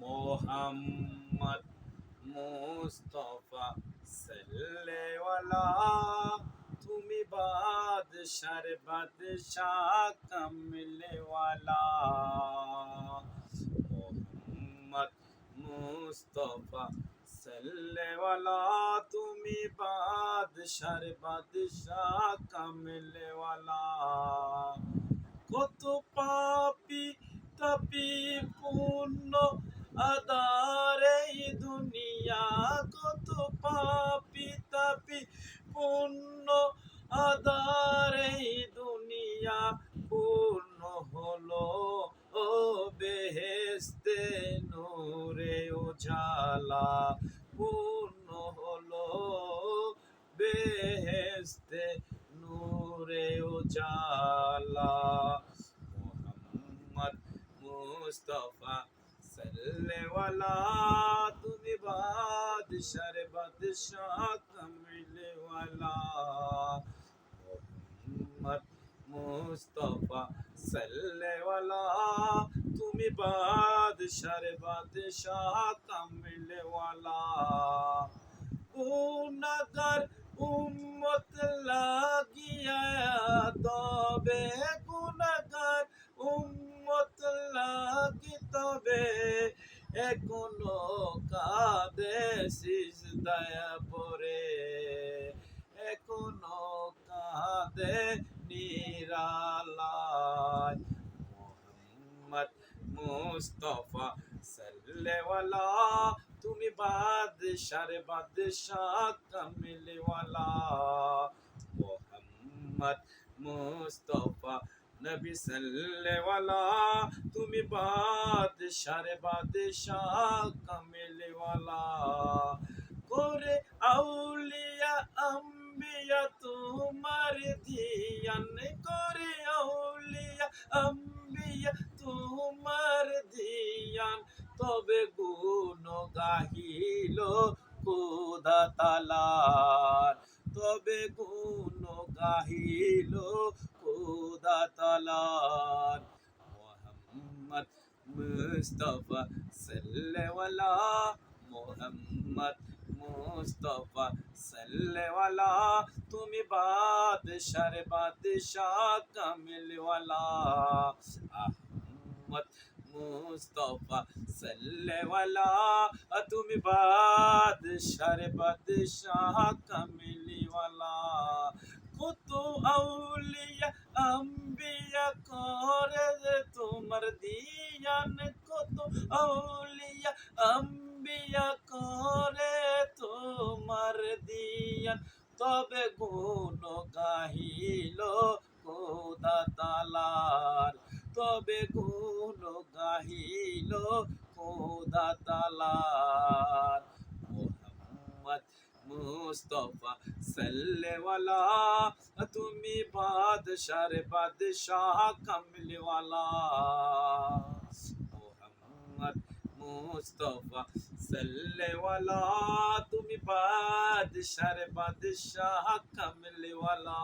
মোহাম্মদ মুস্তফা সাল্লেওয়ালা, তুমি বাদশার বাদশাহ কামলেওয়ালা। মোহাম্মদ মুস্তফা সাল্লেওয়ালা, তুমি বাদশার বাদশাহ কামলেওয়ালা। কত পাপী তাপি পুণ্য আদার এই দুনিয়া, কত পাপী তাপি পুণ্য আদার এই দুনিয়া, পূর্ণ হলো ও বেহেশতে নূরে উজালা, পূর্ণ হলো বেহেশতে নূরে উজালা। মোহাম্মদ মুস্তফা সাল্লেওয়ালা, তুমি বাদশার বাদশাহ কামলেওয়ালা। মোহাম্মদ মুস্তফা সাল্লেওয়ালা, তুমি বাদশার বাদশাহ কামলেওয়ালা। গুনাহগার উম্মত লাগিয়া তবে, গুনাহগার উম্মত লাগি তবে, এখনো কাঁদে সিজদায় পড়ে, এখনো কাঁদে নিরালায়। মোহাম্মদ মুস্তফা সাল্লেওয়ালা, তুমি বাদশার বাদশাহ কামলেওয়ালা। মোহাম্মদ মুস্তফা নবী সাল্লেওয়ালা, তুমি বাদশার বাদশাহ কামলেওয়ালা। করে আউলিয়া আম্বিয়া তোমার ধিয়ান, করে আউলিয়া আম্বিয়া তোমার ধিয়ান, তবে গুণ গাহিল খোদা তালার, তবে গুণ গাহিল খোদা তালার। মোহাম্মদ মুস্তফা সাল্লেওয়ালা, মোহাম্মদ মুস্তফা সাল্লেওয়ালা, তুমি বাদশার বাদশাহ কামলেওয়ালা। আহমদ মুস্তফা সাল্লেওয়ালা, তুমি বাদশার বাদশাহ কামলেওয়ালা। কত আউলিয়া আম্বিয়া করে তোমার দিয়ান, কত আউলিয়া আম্বিয়া করে তোমার দিয়ান, তবে গুণ গাহিল খোদা তালার, তবে গুণ গাহিল খোদা তালার। মোহাম্মদ মুস্তফা সাল্লেওয়ালা, তুমি বাদশার বাদশাহ কামলেওয়ালা। মোহাম্মদ মুস্তফা সাল্লেওয়ালা, তুমি বাদশার বাদশাহ কামলেওয়ালা।